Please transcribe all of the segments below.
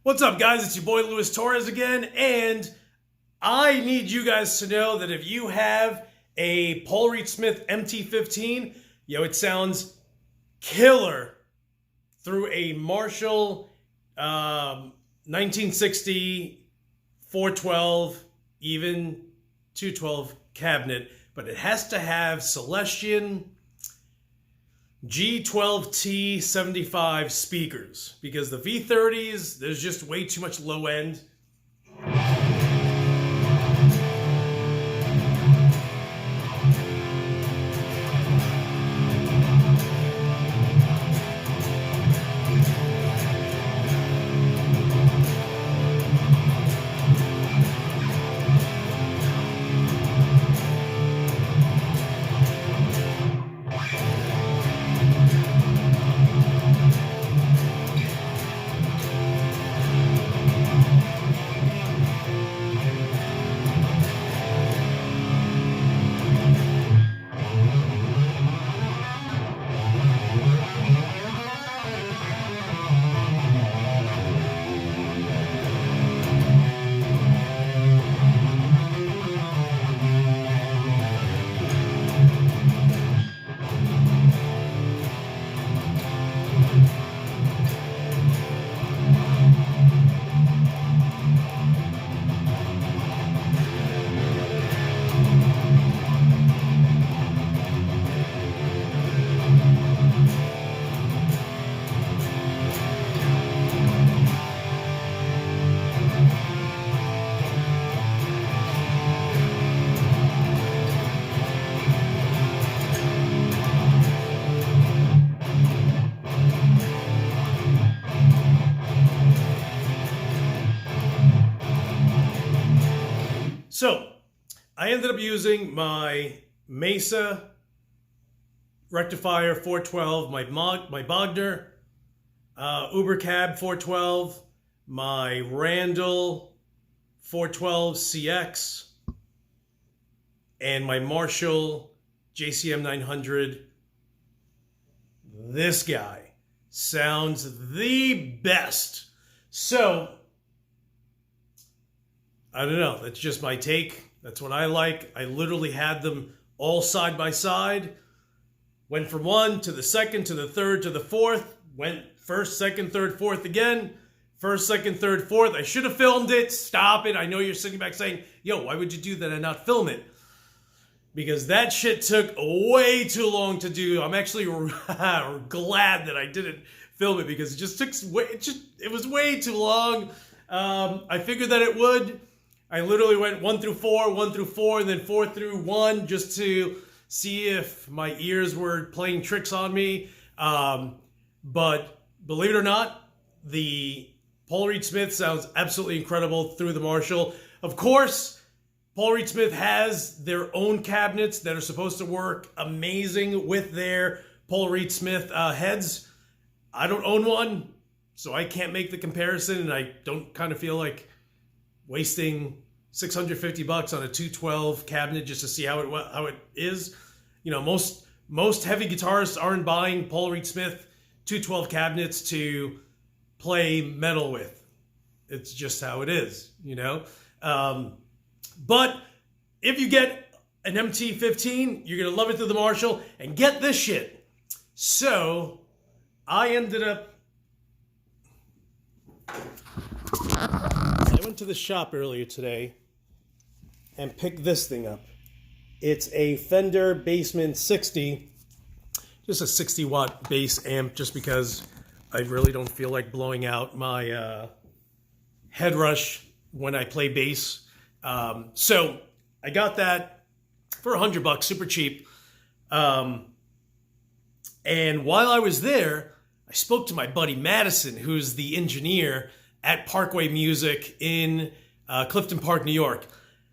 What's up, guys? It's your boy Luis Torres again, and I need you guys to know that if you have a Paul Reed Smith MT15, it sounds killer through a Marshall 1960 412, even 212 cabinet, but it has to have Celestion G12T75 speakers, because the V30s, there's just way too much low end. So, I ended up using my Mesa rectifier 412, my Bogner Uber Cab 412, my Randall 412 CX, and my Marshall JCM 900. This guy sounds the best. So, I don't know. That's just my take. That's what I like. I literally had them all side by side. Went from one to the second to the third to the fourth. Went first, second, third, fourth again. First, second, third, fourth. I should have filmed it. Stop it. I know you're sitting back saying, yo, why would you do that and not film it? Because that shit took way too long to do. I'm actually glad that I didn't film it, because it just took it was way too long. I figured that it would. I literally went 1 through 4, and then 4 through 1, just to see if my ears were playing tricks on me. But believe it or not, the Paul Reed Smith sounds absolutely incredible through the Marshall. Of course, Paul Reed Smith has their own cabinets that are supposed to work amazing with their Paul Reed Smith heads. I don't own one, so I can't make the comparison, and I don't kind of feel like wasting $650 on a 212 cabinet just to see how it is. Most heavy guitarists aren't buying Paul Reed Smith 212 cabinets to play metal with. It's just how it is, But if you get an MT15, you're gonna love it through the Marshall. And get this shit. So I ended up. I went to the shop earlier today and picked this thing up. It's a Fender Bassman 60, just a 60 watt bass amp, just because I really don't feel like blowing out my head rush when I play bass. So I got that for $100, super cheap. And while I was there, I spoke to my buddy Madison, who's the engineer at Parkway Music in Clifton Park, New York.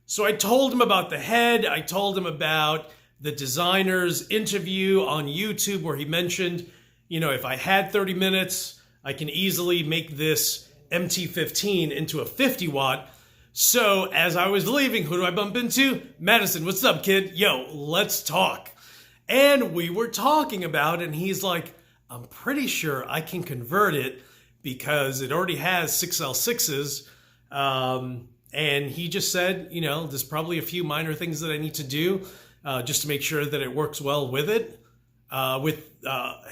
So I told him about the head. I told him about the designer's interview on YouTube, where he mentioned, if I had 30 minutes, I can easily make this MT15 into a 50 watt. So as I was leaving, who do I bump into? Madison. What's up, kid? Yo, let's talk. And we were talking about it, and he's like, I'm pretty sure I can convert it because it already has 6L6s. And he just said, you know, there's probably a few minor things that I need to do just to make sure that it works well with it, with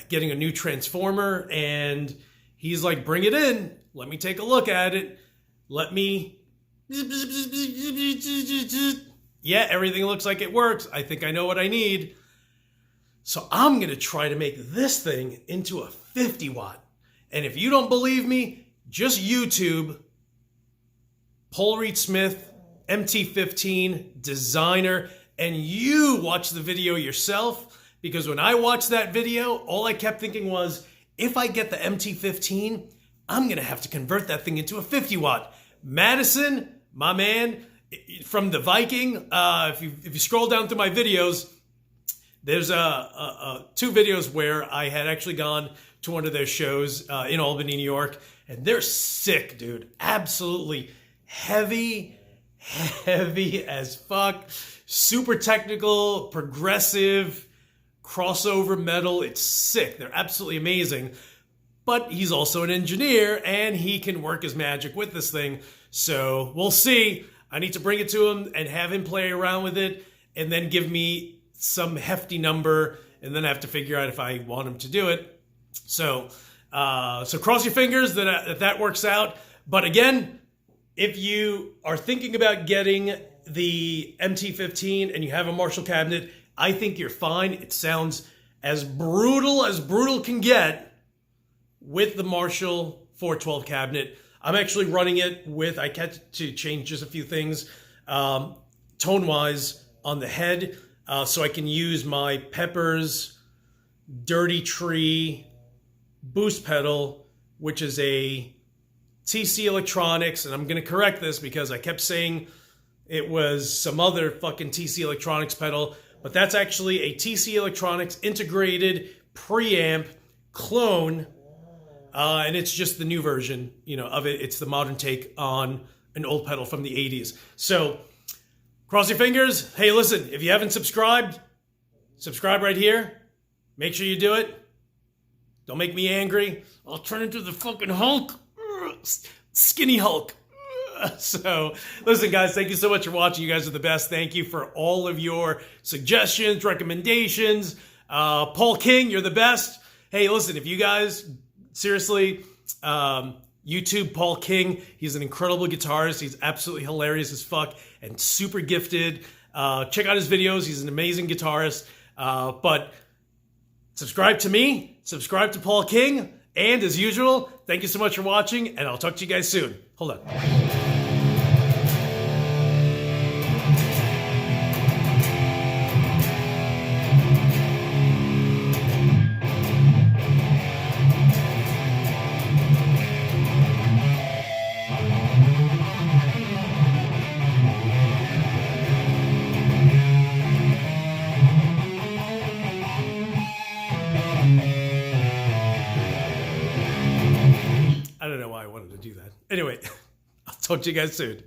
getting a new transformer. And he's like, bring it in. Let me take a look at it. Let me... Yeah, everything looks like it works. I think I know what I need. So I'm going to try to make this thing into a 50 watt. And if you don't believe me, just YouTube Paul Reed Smith MT15 designer, and you watch the video yourself. Because when I watched that video, all I kept thinking was, if I get the MT15, I'm going to have to convert that thing into a 50 watt. Madison, my man, from the Viking, if you scroll down through my videos, there's two videos where I had actually gone to one of their shows in Albany, New York, and they're sick, dude. Absolutely heavy as fuck. Super technical, progressive, crossover metal. It's sick. They're absolutely amazing. But he's also an engineer, and he can work his magic with this thing. So we'll see. I need to bring it to him and have him play around with it, and then give me some hefty number, and then I have to figure out if I want him to do it. So cross your fingers that works out. But again, if you are thinking about getting the MT15 and you have a Marshall cabinet, I think you're fine. It sounds as brutal can get with the Marshall 412 cabinet. I'm actually running it with, I had to change just a few things tone-wise on the head, so I can use my Peppers Dirty Tree boost pedal, which is a TC Electronics, and I'm going to correct this because I kept saying it was some other fucking TC Electronics pedal, but that's actually a TC Electronics integrated preamp clone, and it's just the new version, of it. It's the modern take on an old pedal from the 80s. So cross your fingers. Hey, listen, if you haven't subscribed, subscribe right here. Make sure you do it. Don't make me angry. I'll turn into the fucking Hulk. Skinny Hulk. So, listen, guys, thank you so much for watching. You guys are the best. Thank you for all of your suggestions, recommendations. Paul King, you're the best. Hey, listen, if you guys, seriously, YouTube Paul King. He's an incredible guitarist. He's absolutely hilarious as fuck and super gifted. Check out his videos. He's an amazing guitarist. But subscribe to me. Subscribe to Paul King. And as usual, thank you so much for watching, and I'll talk to you guys soon. Hold on. I don't know why I wanted to do that. Anyway, I'll talk to you guys soon.